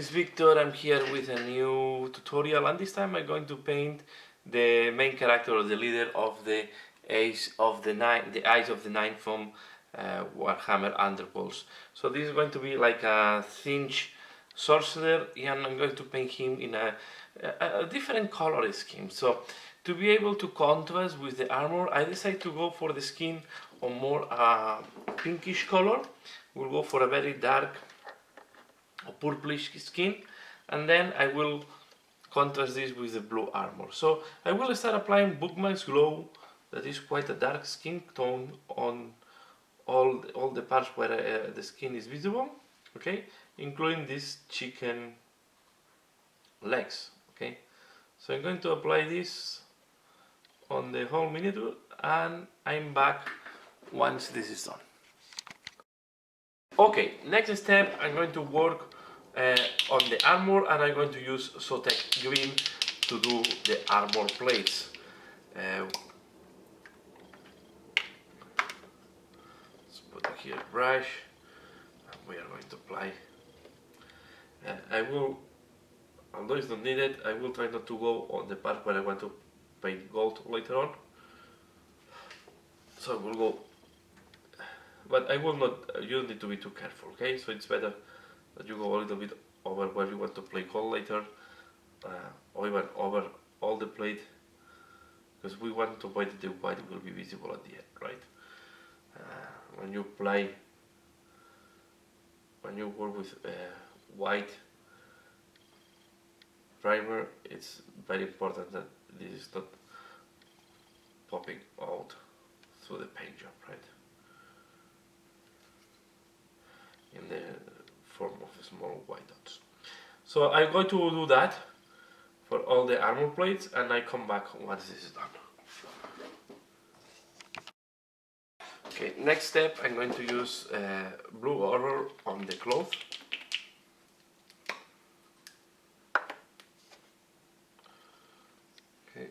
is Victor. I'm here with a new tutorial, and this time I'm going to paint the main character or the leader of the Eyes of the Nine from Warhammer Underworlds. So this is going to be like a Thinch Sorcerer, and I'm going to paint him in a different color scheme. So to be able to contrast with the armor, I decided to go for the skin on more pinkish color. We'll go for a very dark purplish skin, and then I will contrast this with the blue armor. So I will start applying Bookmark's Glow, that is quite a dark skin tone on all the parts where the skin is visible, okay, including these chicken legs, okay. So I'm going to apply this on the whole miniature, and I'm back once this is done. Okay, next step, I'm going to work on the armor, and I'm going to use Sotek Green to do the armor plates. Let's put here a brush, and we are going to apply. I will, although it's not needed, I will try not to go on the part where I want to paint gold later on. So I will go, but I will not, you don't need to be too careful, okay? So it's better that you go a little bit over where you want to play gold later, or even over all the plate, because we want to avoid that the white will be visible at the end, right? When you work with white primer, it's very important that this is not popping out through the paint job, right? In the form of small white dots. So I'm going to do that for all the armor plates, and I come back once this is done. Okay, next step, I'm going to use blue order on the cloth. Okay.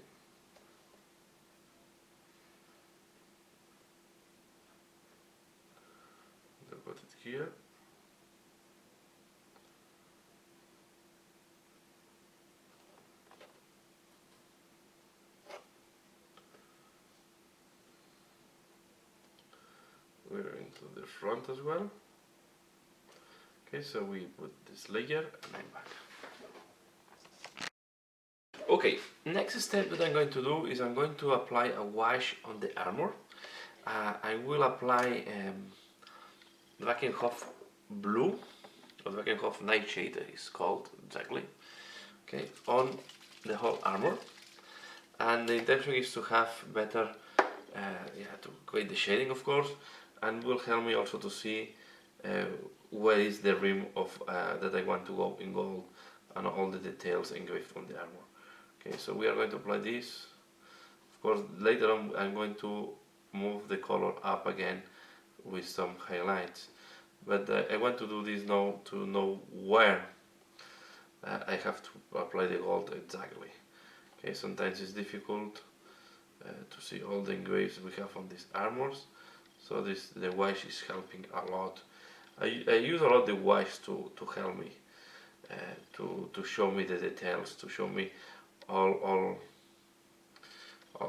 I'll put it here. We're into the front as well. Okay, so we put this layer, and I'm back. Okay, next step that I'm going to do is I'm going to apply a wash on the armor. I will apply Drakenhof Blue, or Drakenhof Nightshade is called exactly, okay, on the whole armor. And the intention is to have better, to create the shading, of course, and will help me also to see where is the rim of that I want to go in gold, and all the details engraved on the armor. Okay, so we are going to apply this. Of course, later on I'm going to move the color up again with some highlights, but I want to do this now to know where I have to apply the gold exactly. Okay, sometimes it's difficult to see all the engraves we have on these armors, so the wash is helping a lot. I use a lot the wash to help me, to show me the details, to show me all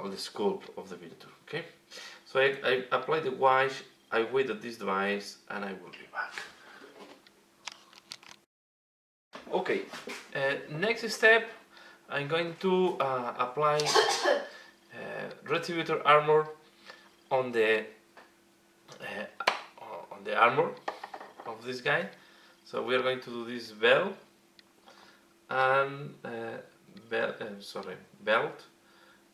the scope of the miniature. Okay, so I apply the wash, I wait that this dries, and I will be back. Okay, next step, I'm going to apply Retributor armor on the armor of this guy. So we are going to do this belt and belt,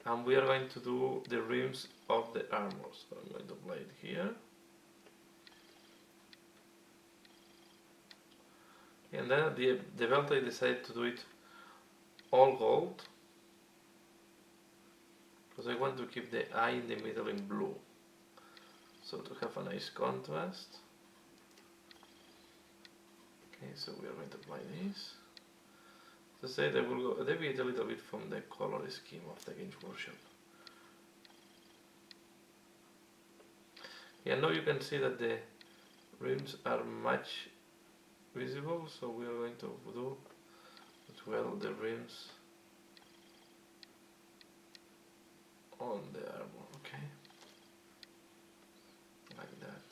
and we are going to do the rims of the armor. So I'm going to apply it here, and then the belt I decided to do it all gold, because I want to keep the eye in the middle in blue, so to have a nice contrast. Okay, so we are going to apply this. As I said, I will go deviate a little bit from the color scheme of the Games Workshop. Yeah, now you can see that the rims are much visible, so we are going to do as well the rims on the armor, okay, like that.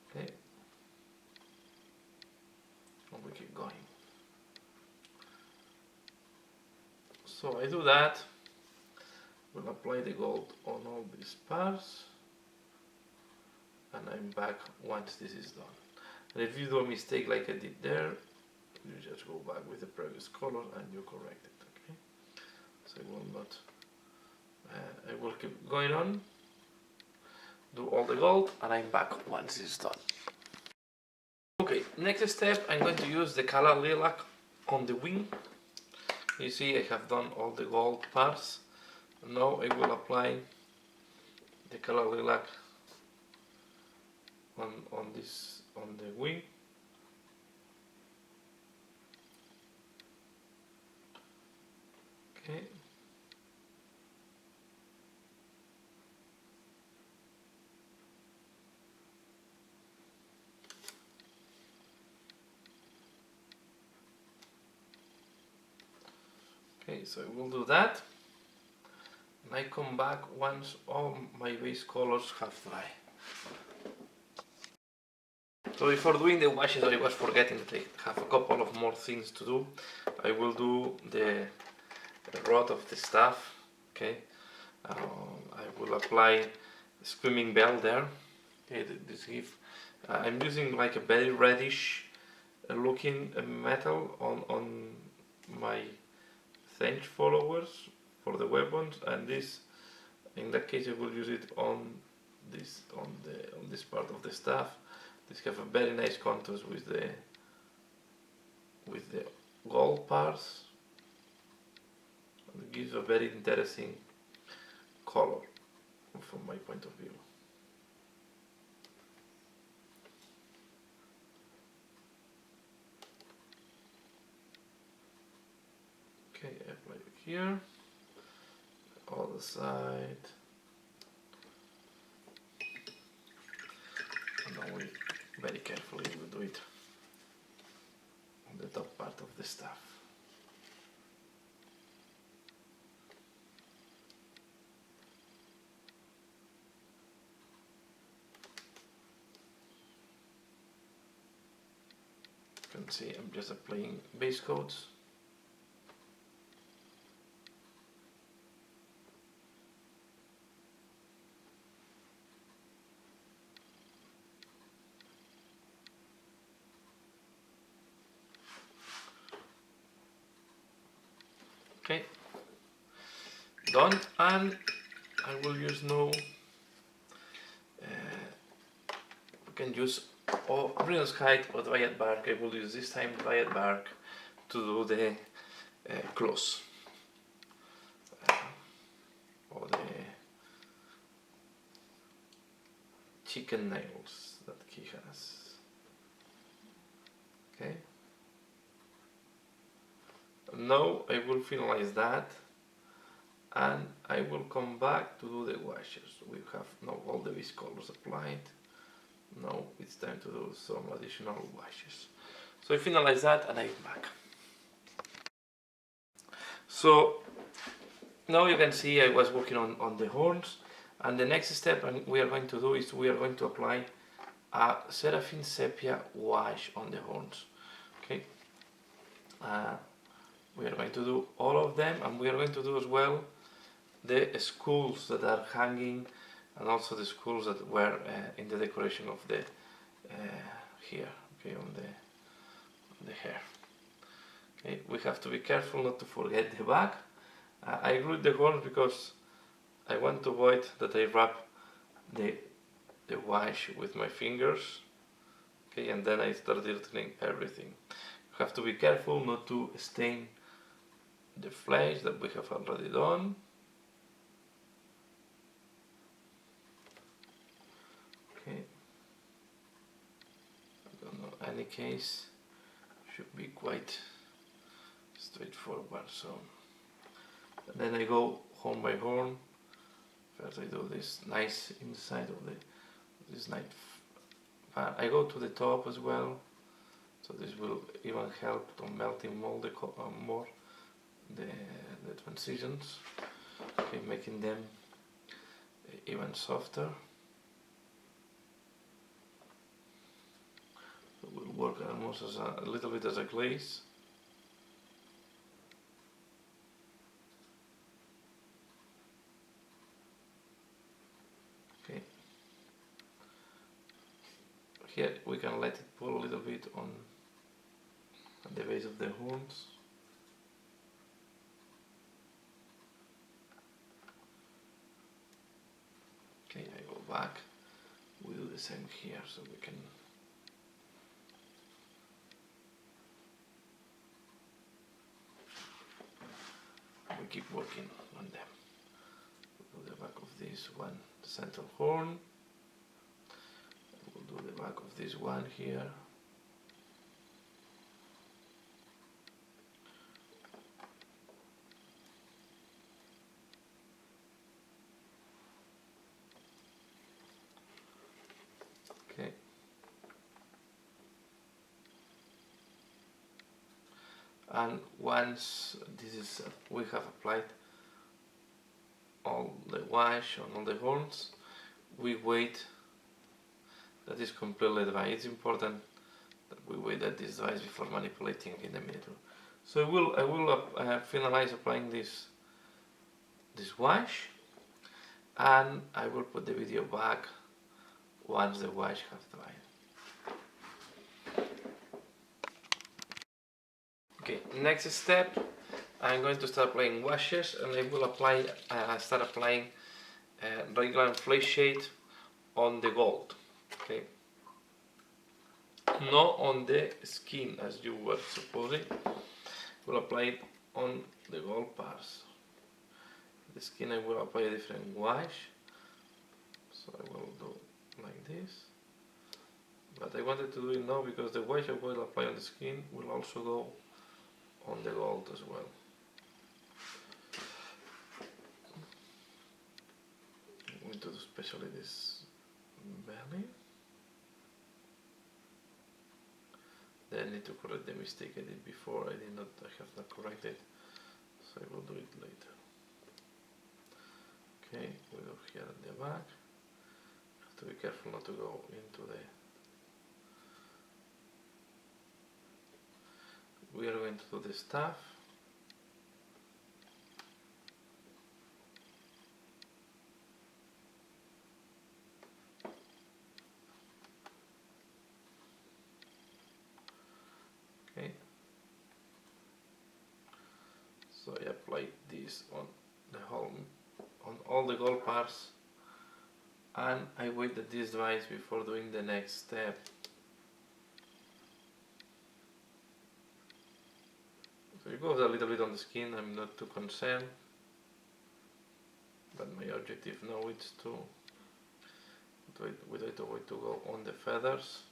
Okay, and we keep going. So I do that, we'll apply the gold on all these parts, and I'm back once this is done. And if you do a mistake like I did there, you just go back with the previous color and you correct it, okay? So I will not, I will keep going on, do all the gold, and I'm back once it's done. Okay, next step, I'm going to use the color lilac on the wing. You see I have done all the gold parts. Now I will apply the color lilac on the wing. Okay. Okay, so I will do that. And I come back once all my base colors have dry. So before doing the washes, I was forgetting that I have a couple of more things to do. I will do the rod of the staff. Okay, I will apply the screaming bell there. Okay, this give. I'm using like a very reddish looking metal on my Thank followers for the weapons, and this, in that case, I will use it on this part of the staff. This have a very nice contours with the gold parts, and it gives a very interesting color from my point of view. Okay, I apply it here, all the side, and now we very carefully will do it on the top part of the staff. You can see I'm just applying base coats. Okay, done, and I will use now, we can use Brilliance Height or Dryad Bark. I will use this time Dryad Bark to do the claws, or the chicken nails that he has. Okay. Now I will finalize that, and I will come back to do the washes. We have now all the base colors applied. Now it's time to do some additional washes. So I finalize that and I'm back. So now you can see I was working on the horns, and the next step we are going to do is we are going to apply a Seraphim Sepia wash on the horns. Okay. We are going to do all of them, and we are going to do as well the skulls that are hanging, and also the skulls that were in the decoration of the here, okay, on the hair. Okay, we have to be careful not to forget the back. I glued the horns because I want to avoid that I wrap the wash with my fingers. Okay, and then I start dirtying everything. You have to be careful not to stain the flesh that we have already done. Okay, I don't know, in any case should be quite straightforward, so And then I go horn by horn. First I do this nice inside of this nice I go to the top as well, so this will even help to melting more the transitions, okay, making them even softer. So it will work almost as a little bit as a glaze. Okay. Here we can let it pull a little bit on at the base of the horns. Okay, I go back. We do the same here, so we can. We keep working on them. We'll do the back of this one, the central horn. We'll do the back of this one here. Okay. And once this is we have applied all the wash on all the horns, we wait that is completely dry. It's important that we wait that this dries before manipulating in the miniature. So I will finalize applying this wash, and I will put the video back once the wash has dried. Okay, next step, I'm going to start applying washes, and I will start applying regular flake shade on the gold. Okay, not on the skin as you were supposing. We'll apply it on the gold parts. The skin I will apply a different wash, so I will do like this. But I wanted to do it now because the wash I will apply on the skin will also go on the gold as well. I'm going to do especially this belly. Then I need to correct the mistake I did before. I have not corrected, so I will do it later. Okay, we go here at the back. Have to be careful not to go into the. We are going to do the staff. Okay. So I apply this on the whole, on all the gold parts, and I wait that this dries before doing the next step. So it goes a little bit on the skin, I'm not too concerned, but my objective now is to wait to go on the feathers.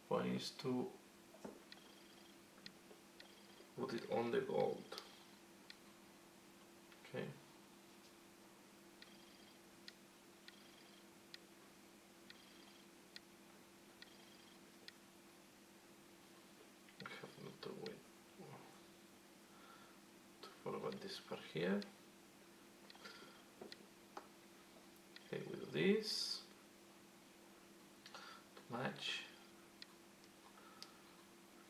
One is to put it on the gold. Okay. I have not to wait to forward this part here. Okay, we do this to match,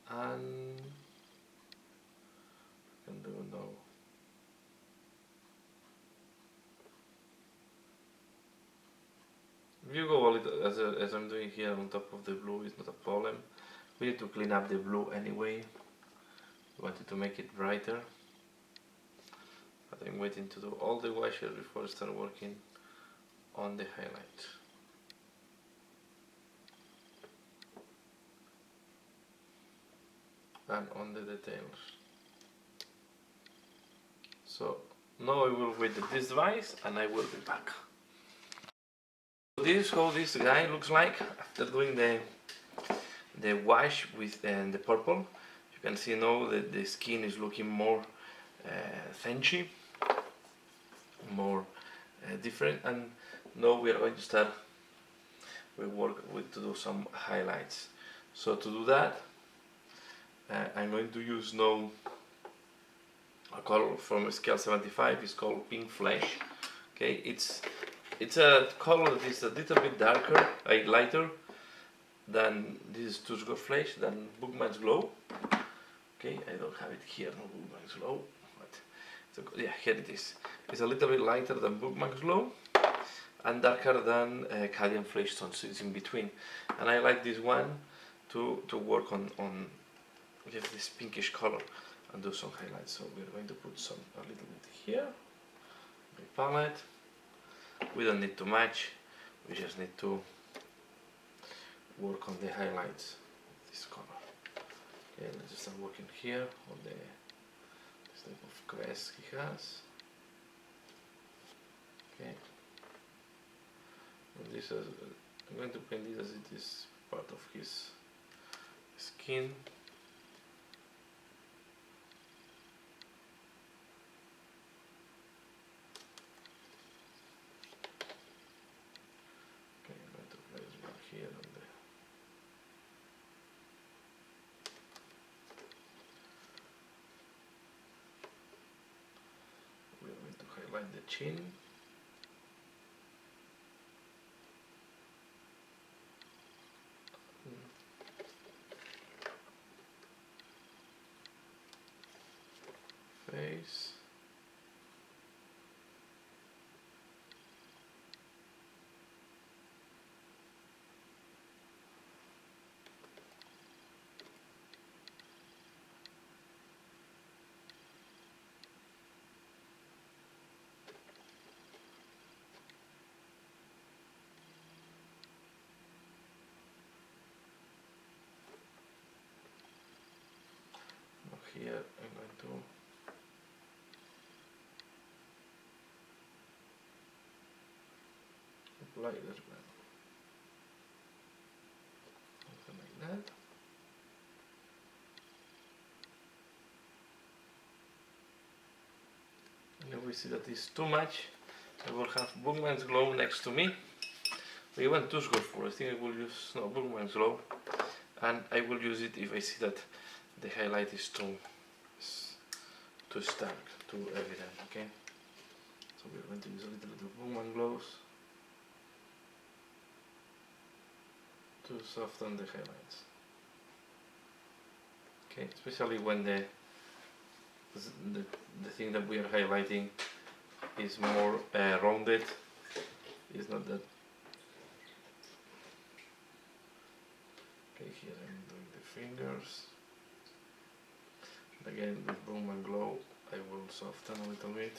and I can do now. If you go a little, as I'm doing here on top of the blue, it's not a problem. We need to clean up the blue anyway. We wanted to make it brighter. But I'm waiting to do all the washes before I start working on the highlight. And on the details. So now I will wait that this dries and I will be back. This is how this guy looks like after doing the wash with the purple. You can see now that the skin is looking more thinchy, more different, and now we are going to start. We work with to do some highlights. So to do that, I'm going to use now a color from scale 75. It's called Pink Flesh. Okay, it's a color that is a little bit darker, lighter than this Tusgo Flesh, than Bookman's Glow. Okay, I don't have it here, no Bookman's Glow, but yeah, here it is. It's a little bit lighter than Bookman's Glow and darker than Cadian Fleshstone, so it's in between. And I like this one to work on give this pinkish color and do some highlights. So we're going to put a little bit here, the palette. We don't need to match, we just need to work on the highlights of this color. Okay, let's just start working here on this type of crest he has. Okay, and this is, I'm going to paint this as it is part of his skin. Okay, I'm going to place one here on the we're going to highlight the chin. Face. Now here I'm going to apply this one. Something like that. And if we see that it's too much, I will have Bookman's Glow next to me. We went too good for. I think I will use Bookman's Glow, and I will use it if I see that the highlight is too stark, too evident. Okay, so we're going to use a little bit of Bookman Glows to soften the highlights. Okay, especially when the thing that we are highlighting is more rounded. It's not that. Okay, here I'm doing the fingers. And again, with Boom and Glow, I will soften a little bit.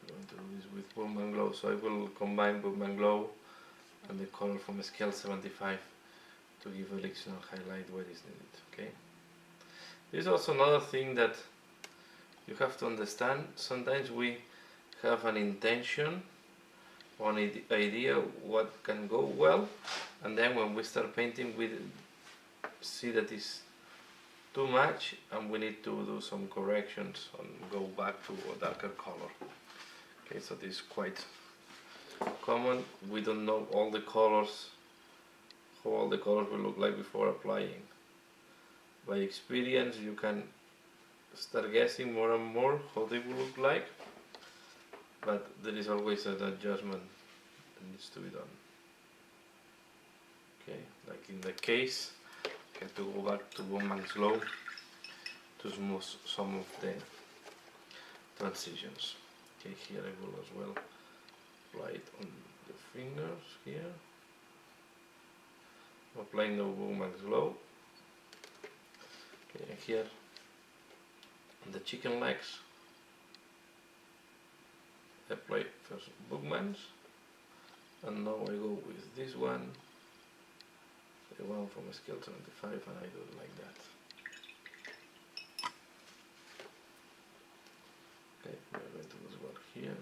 We're going to do this with Boom and Glow, so I will combine Boom and Glow and the color from scale 75 to give additional highlight where is needed. Okay. There's also another thing that you have to understand. Sometimes we have an intention, one idea what can go well, and then when we start painting we see that it's too much and we need to do some corrections and go back to a darker color. Okay, so this is quite common. We don't know all the colors, how all the colors will look like before applying. By experience you can start guessing more and more how they will look like, but there is always an adjustment that needs to be done. Okay, like in the case, I have to go back to Boom and Glow to smooth some of the transitions. Okay, here I will as well apply it on the fingers here. I'm applying the Boom and Glow. Okay, and here on the chicken legs, I apply first Bookmans, and now I go with this one, the one from scale 75, and I do it like that. Okay, we are going to do this one here,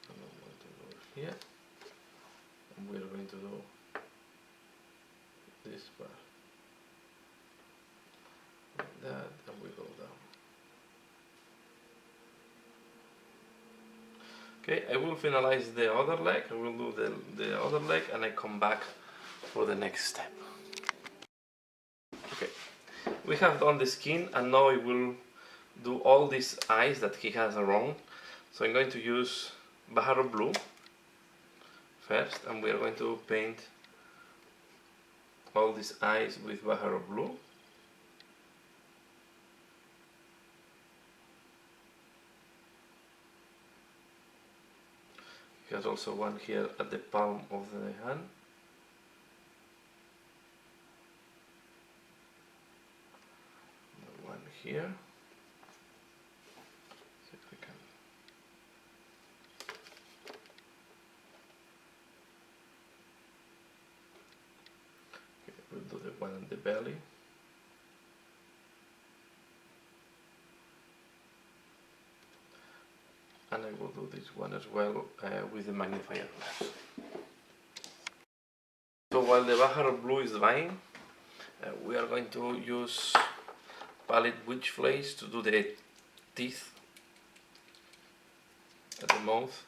and I'm going to here, and we're going to do this part like that, and we go down. Okay, I will finalize the other leg, I will do the other leg, and I come back for the next step. Okay, we have done the skin, and now I will do all these eyes that he has around. So I'm going to use Baharo blue first, and we are going to paint all these eyes with Baharo blue. He has also one here at the palm of the hand. One here. See if we can. Okay, we'll do the one on the belly. And I will do this one as well with the magnifier glass. So while the Baharo blue is drying, we are going to use palette witch flames to do the teeth at the mouth.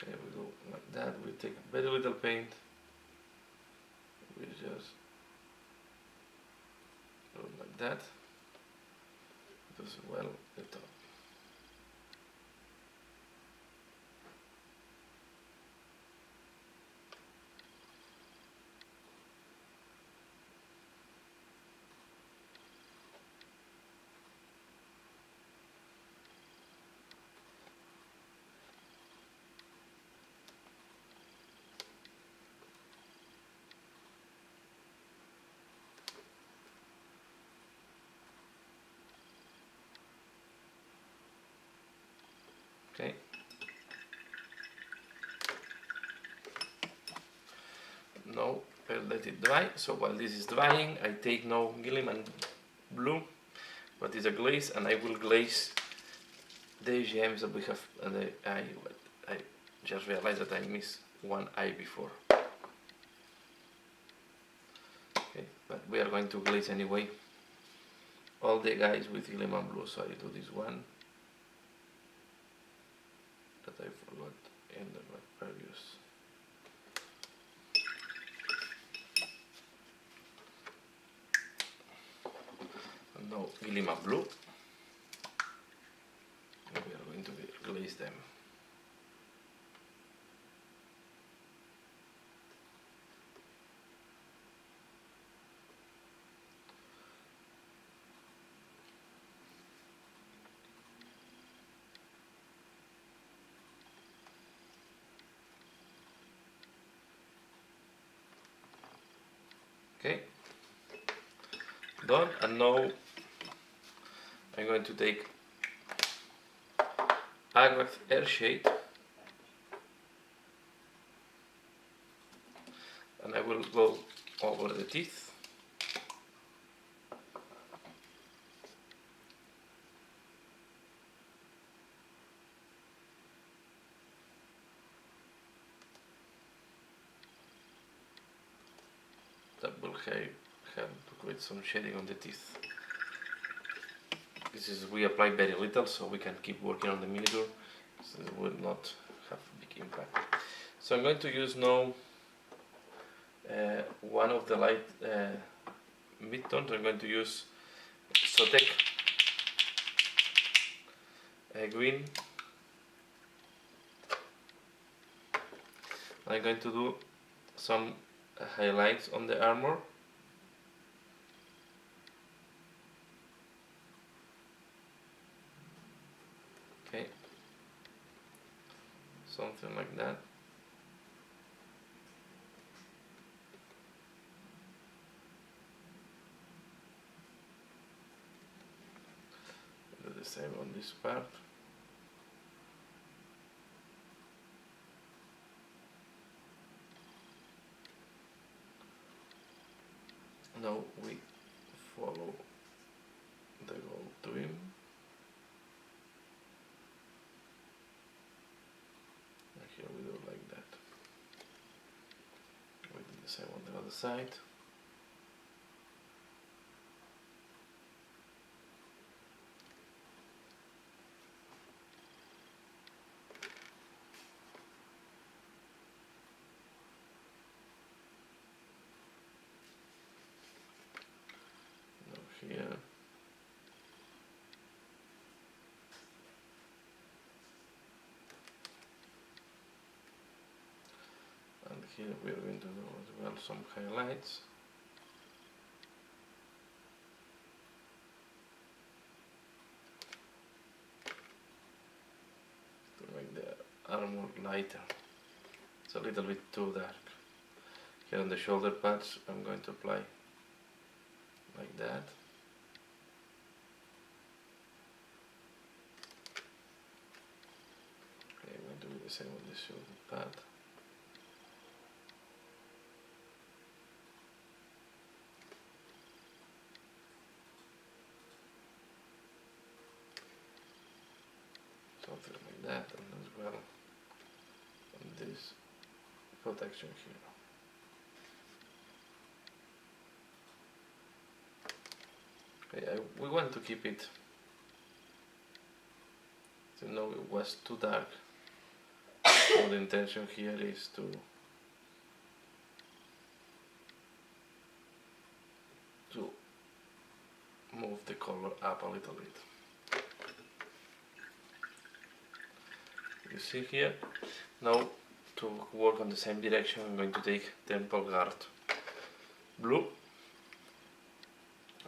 Okay, we go like that. We take very little paint. We just go like that. Does well the top. Okay. Now I'll let it dry. So while this is drying, I take now Gilliman blue, what is a glaze, and I will glaze the gems that we have. And I just realized that I missed one eye before. Okay, but we are going to glaze anyway all the guys with Gilliman blue. So I do this one that I forgot in the previous. And now Gilliman blue. And we are going to glaze them. Okay, done. And now I'm going to take Agrax Airshade, and I will go over the teeth. That will help to create some shading on the teeth. This is, we apply very little, so we can keep working on the miniature, so it will not have a big impact. So I'm going to use now one of the light mid-tones. I'm going to use Sotek green. I'm going to do some highlights on the armor. Okay, something like that. Do the same on this part. Now we follow the gold trim. side. Now here. And here we are going to do as well some highlights. To make the armor lighter. It's a little bit too dark. Here on the shoulder pads I'm going to apply like that. Okay, I'm going to do the same on the shoulder pad. Something like that, and as well on this protection here. Okay, we want to keep it, to know it was too dark. So the intention here is to move the color up a little bit. You see here. Now to work on the same direction I'm going to take Temple Guard blue,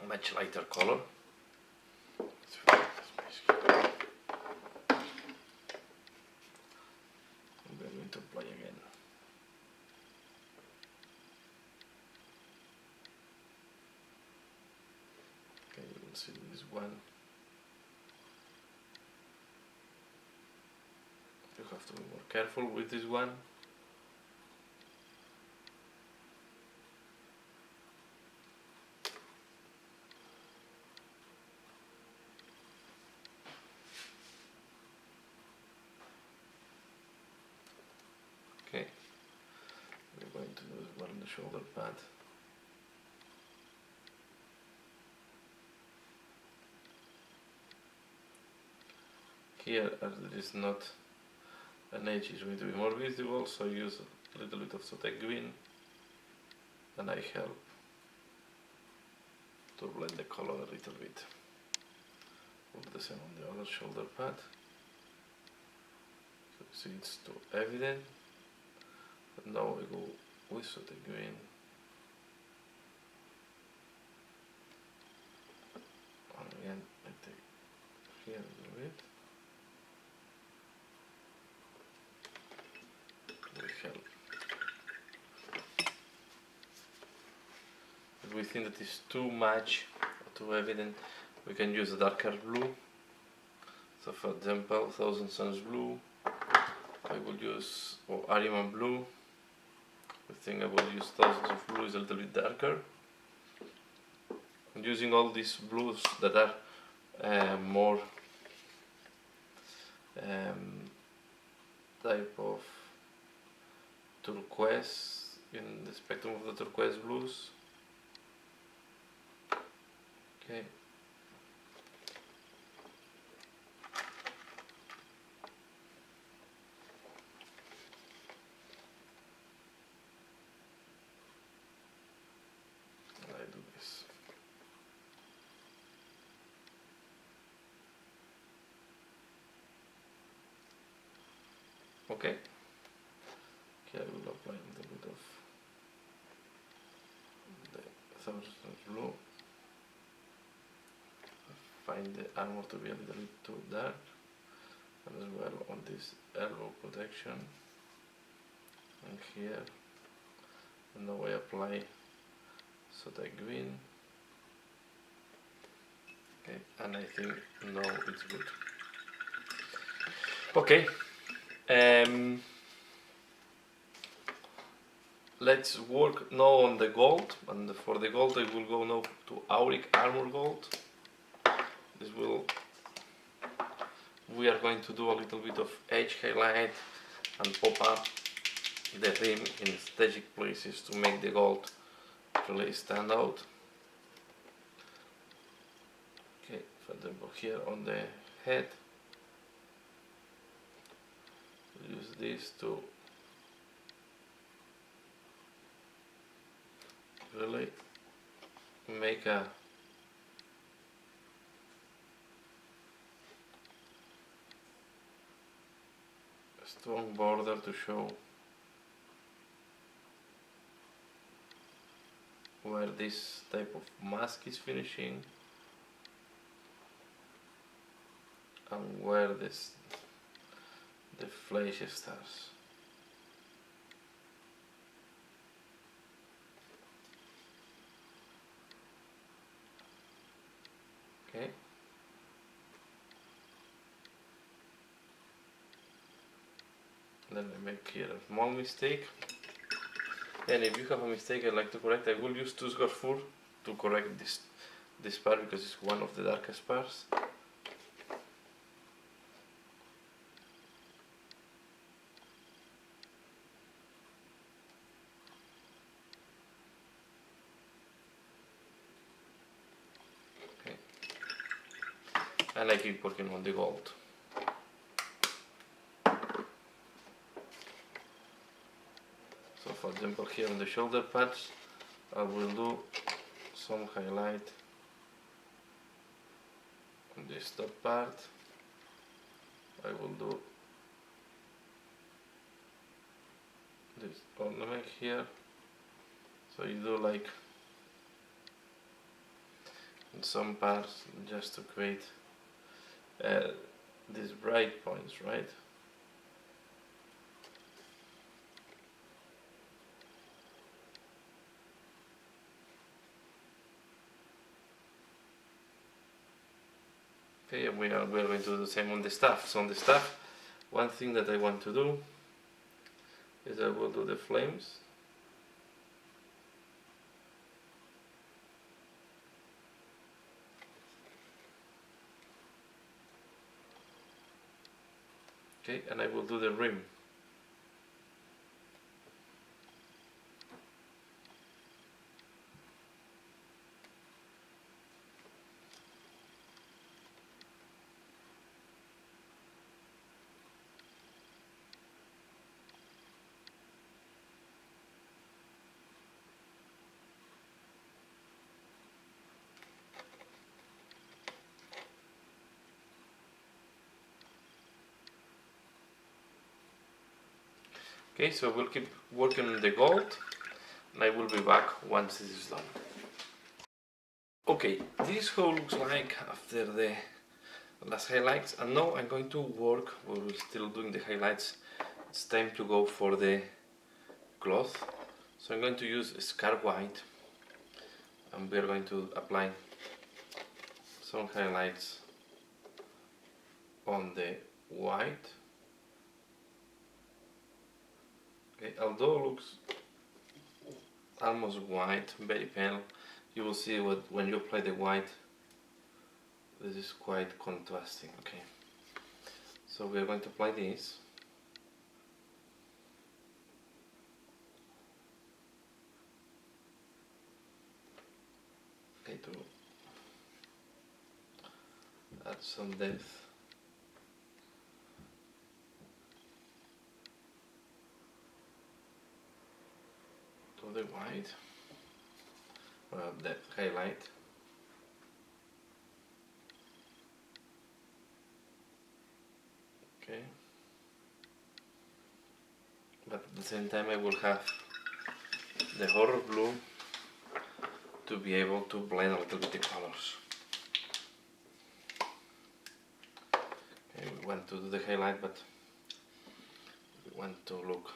a much lighter color. And we're going to apply again. Okay, you will see this one. You have to be more careful with this one. Okay, we're going to do as well on the shoulder pad. Here, as there is not an edge, is going to be more visible, so I use a little bit of Sotek green, and I help to blend the color a little bit. Put the same on the other shoulder pad. So you see it's too evident. But now I go with Sotek green. And again, I take here a little bit. Help. If we think that is too much or too evident, we can use a darker blue. So for example, Thousand Suns blue, I would use, or Ariman blue. I think I will use Thousands of blue, is a little bit darker. I'm using all these blues that are more type of turquoise, in the spectrum of the turquoise blues. Okay. And I do this. Okay. Okay, I will apply a little bit of the Thousand blue. Find the armor to be a little bit too dark, and as well on this elbow protection, and here, and now I apply Sotek green. Okay, and I think now it's good. Okay, let's work now on the gold, and for the gold I will go now to Auric Armor Gold. This will, we are going to do a little bit of edge highlight and pop up the rim in strategic places to make the gold really stand out. Okay, for example here on the head, use this to really make a strong border to show where this type of mask is finishing and where the flesh starts. Okay. Then I make here a small mistake. And if you have a mistake I'd like to correct, I will use Tusgor to correct this part because it's one of the darkest parts. Okay. And I keep working on the gold. So for example here on the shoulder pads I will do some highlight on this top part. I will do this ornament here, so you do like in some parts just to create these bright points, right? Okay, and we are going to do the same on the staff. So on the staff, one thing that I want to do is I will do the flames. Okay, and I will do the rim. Okay, so we'll keep working on the gold and I will be back once this is done. Okay, this is how it looks like after the last highlights, and now I'm going to work, we're still doing the highlights, it's time to go for the cloth. So I'm going to use Scar White and we're going to apply some highlights on the white. Okay, although it looks almost white, very pale, you will see when you apply the white, this is quite contrasting. Okay, so we are going to apply this. Okay, to add some depth. To the white, the highlight. Okay, but at the same time I will have the horror blue to be able to blend a little bit the colors. Okay, we want to do the highlight, but we want to look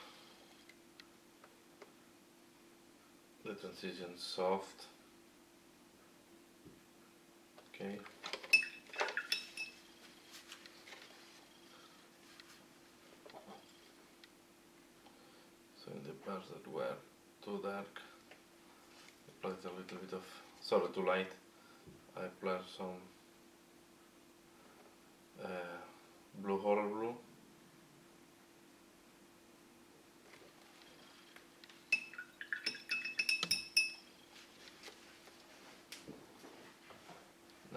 the transition soft. Okay. So in the parts that were too dark, I applied a little bit of, sorry, too light, I applied some blue horror blue.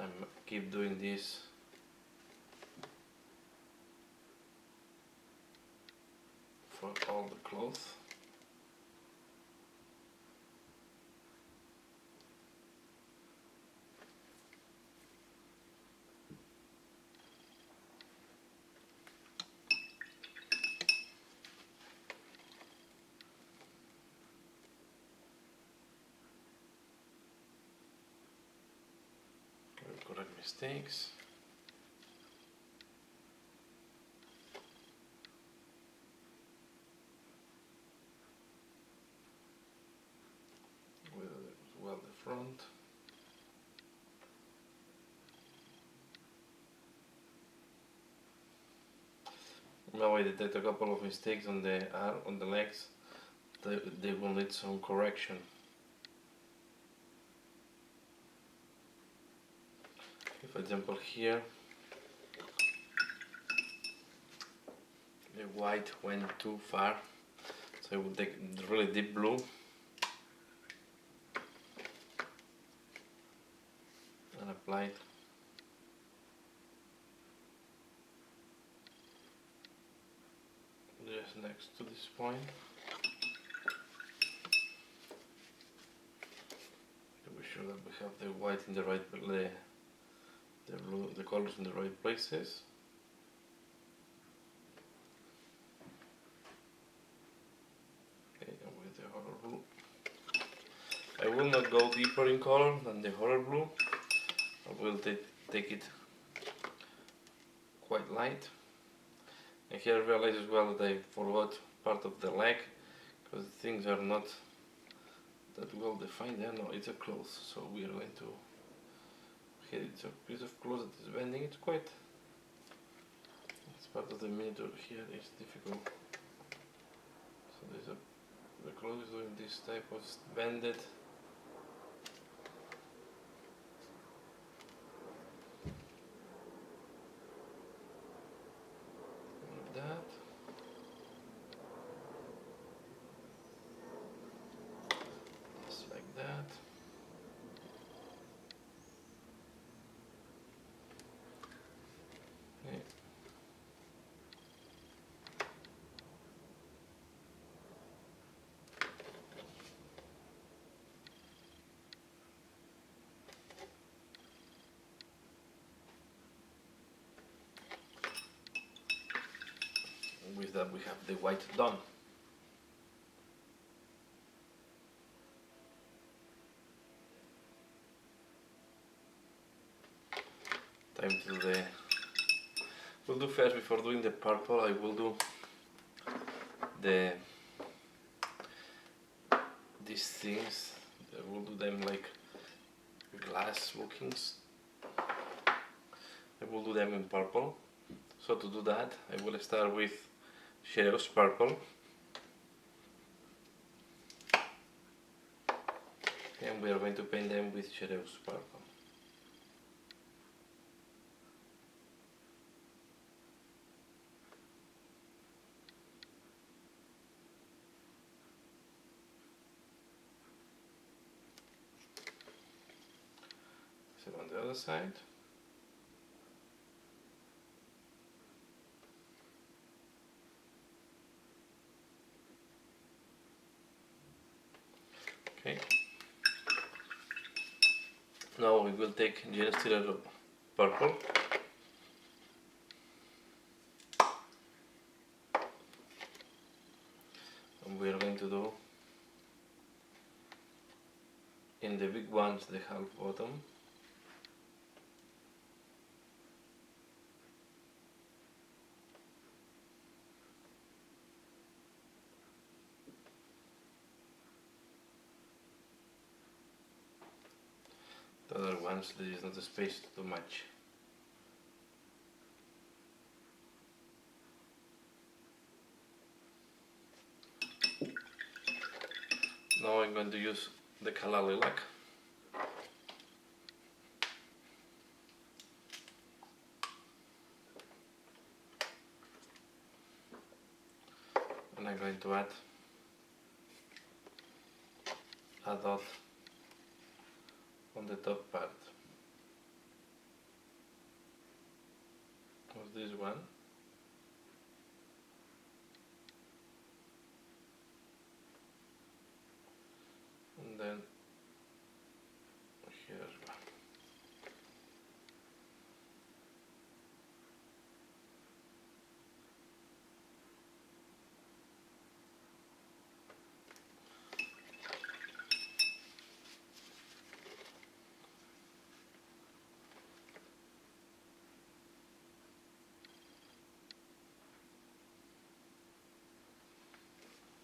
I keep doing this for all the cloth. Correct mistakes. With well the front. Now I detect a couple of mistakes on the arm, on the legs. They will need some correction. For example, here the white went too far, so I will take really deep blue and apply it just next to this point. To be sure that we have the white in the right, the blue, the colors in the right places. Okay, and with the horror blue, I will not go deeper in color than the horror blue. I will take it quite light. And here I realize as well that I forgot part of the leg, because things are not that well defined there. No, it's a cloth, so we are going to, here it's a piece of cloth that is bending. It's quite, it's part of the miniature here, it's difficult. So there's the cloth is doing this type of bended. Like that. Just like that. Okay. With that we have the white done. Time to do the, we'll do first, before doing the purple, I will do these things. I will do them like glass lookings. I will do them in purple. So to do that, I will start with Shadow's purple. And we are going to paint them with Shadow's purple. So on the other side. Okay. Now we will take Gene Stealer purple. And we are going to do in the big ones the half bottom. The other ones there is not the space too much. Now I'm going to use the Kala Lilac. And I'm going to add a dot on the top part. this one. And then here as well.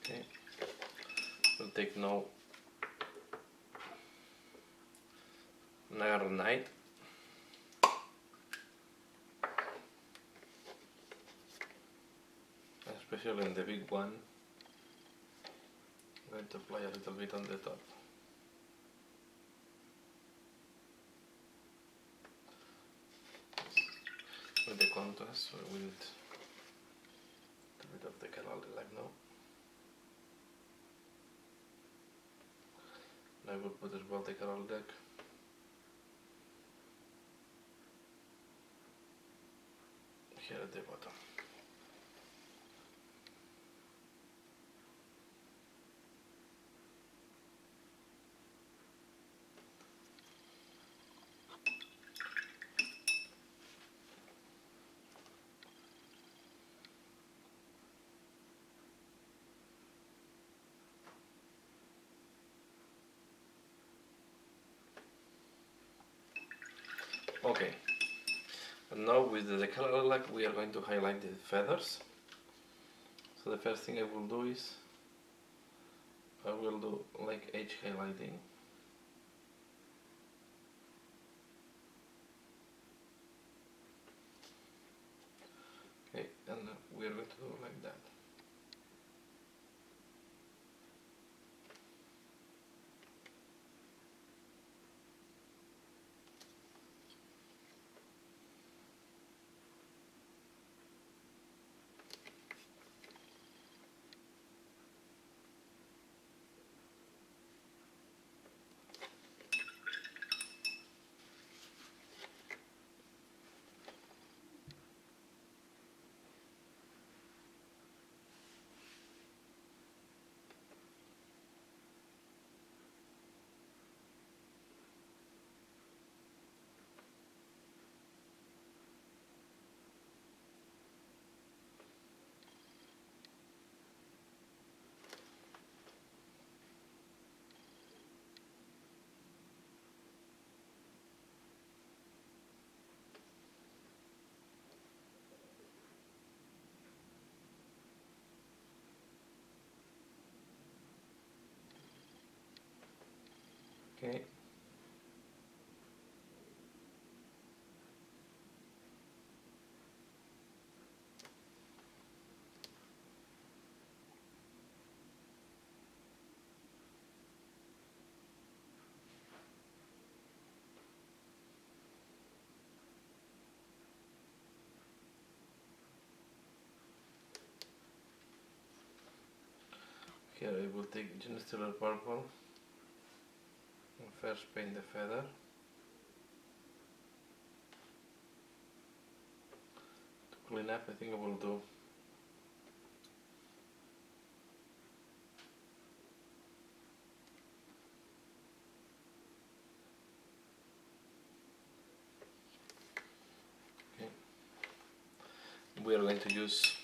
Okay, we'll take now another knight. Especially in the big one, I'm going to apply a little bit on the top. With the contrast, so we need a bit of the color like now. I will put as well the color deck. Here at the bottom. Okay, and now with the color lilac we are going to highlight the feathers. So the first thing I will do is I will do like edge highlighting. Okay, and we are going to do like that. Okay. Here I will take Genestealer purple and first paint the feather. To clean up, I think I will do we are going to use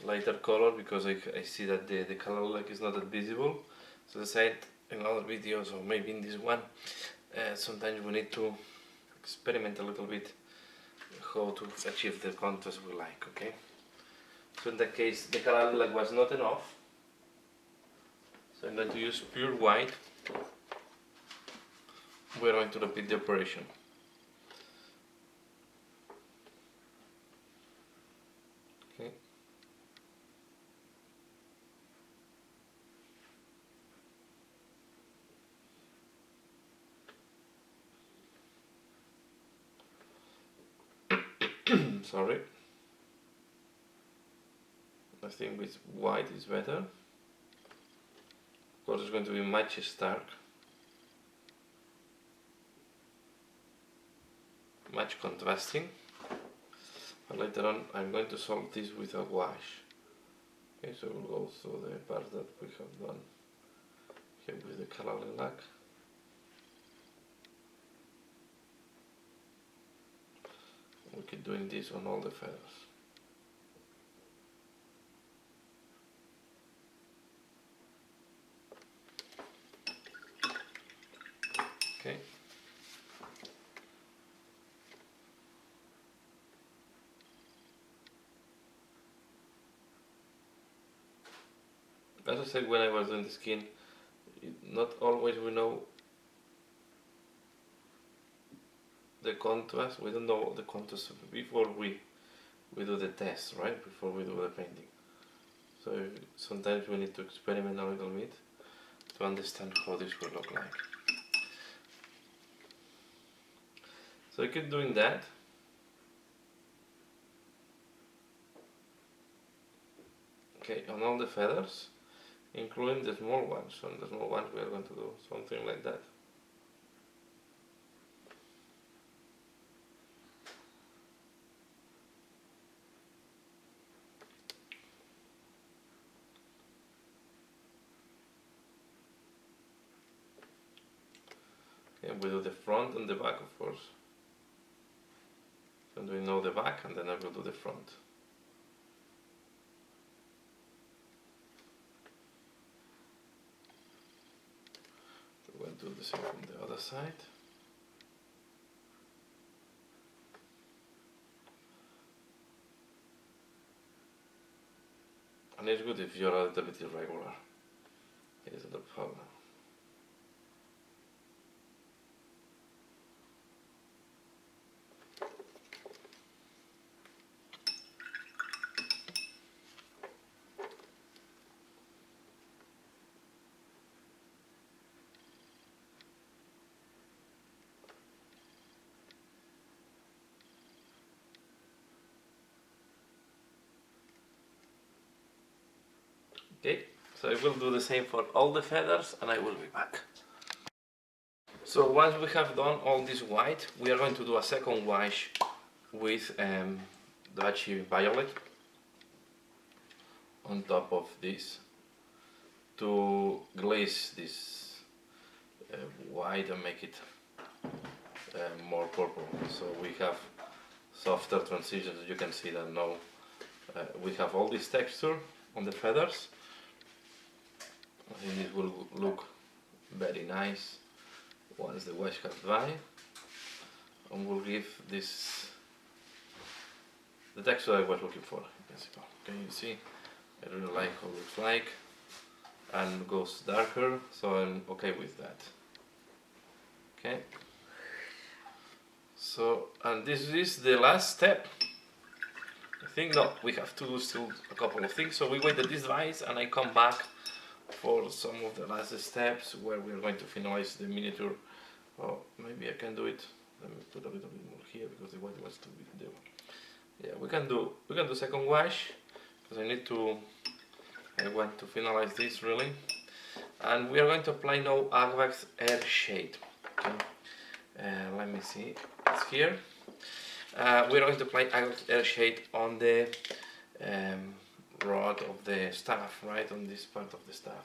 lighter color because I see that the color like is not that visible. So I said in other videos or maybe in this one, sometimes we need to experiment a little bit how to achieve the contrast we like, okay? So in that case the color like was not enough, so I'm going to use pure white. We're going to repeat the operation. Okay. Sorry. I think with white is better. Of course it's going to be much stark. Much contrasting. and later on I'm going to solve this with a wash. Okay, so we'll go through the parts that we have done here with the color lilac. We keep doing this on all the feathers. Okay. As I said when I was doing the skin, not always we know the contrast. We don't know the contrast before we do the test, right? Before we do the painting. So sometimes we need to experiment a little bit to understand how this will look like. So I keep doing that. Okay, on all the feathers, including the small ones. On the small ones we are going to do something like that. Okay, we do the front and the back, of course. So we know the back, and then I will do the front. We're going to do the same from the other side. And it's good if you're a little bit irregular. It's not a problem. Okay, so I will do the same for all the feathers and I will be back. So once we have done all this white, we are going to do a second wash with the violet on top of this to glaze this white and make it more purple. So we have softer transitions. You can see that now we have all this texture on the feathers. I think it will look very nice once the wash has dried, and will give this the texture I was looking for. Can you see? I really like how it looks like, and goes darker, so I'm okay with that. Okay. So, and this is the last step. I think no, we have to do still a couple of things. So we wait that this dries, and I come back for some of the last steps where we're going to finalize the miniature. Oh, maybe I can do it. Let me put a little bit more here because the white was too big there. Yeah, we can do second wash because I want to finalize this really. And we are going to apply now Agvax Air Shade. Okay. Let me see, it's here. We are going to apply Agvax Air Shade on the rod of the staff, right on this part of the staff,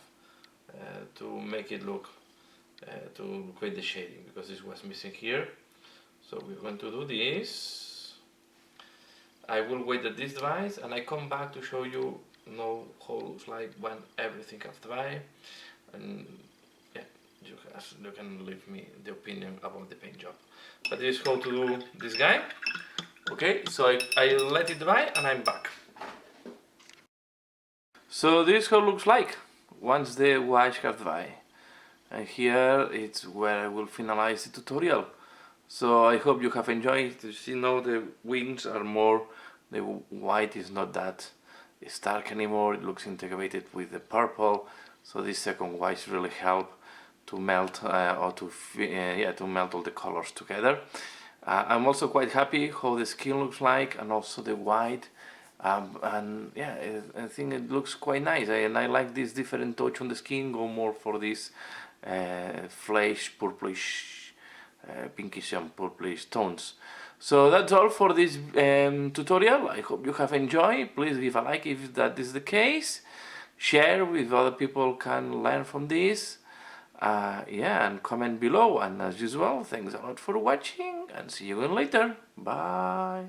to make it look, to create the shading, because this was missing here. So we're going to do this. I will wait that this dries, and I come back to show you now how it looks like when everything has dried, and yeah, you can leave me the opinion about the paint job. But this is how to do this guy. Okay, so I let it dry and I'm back. So this is how it looks like once the wash has dried. And here it's where I will finalize the tutorial. So I hope you have enjoyed. You see now the wings are more, the white is not that stark anymore, it looks integrated with the purple. So this second wash really help to melt to melt all the colors together. I'm also quite happy how the skin looks like, and also the white. And yeah, I think it looks quite nice, and I like this different touch on the skin. Go more for this flesh, purplish, pinkish and purplish tones. So that's all for this tutorial. I hope you have enjoyed. Please give a like if that is the case. Share with other people can learn from this. Yeah, and comment below. And as usual, thanks a lot for watching and see you again later. Bye.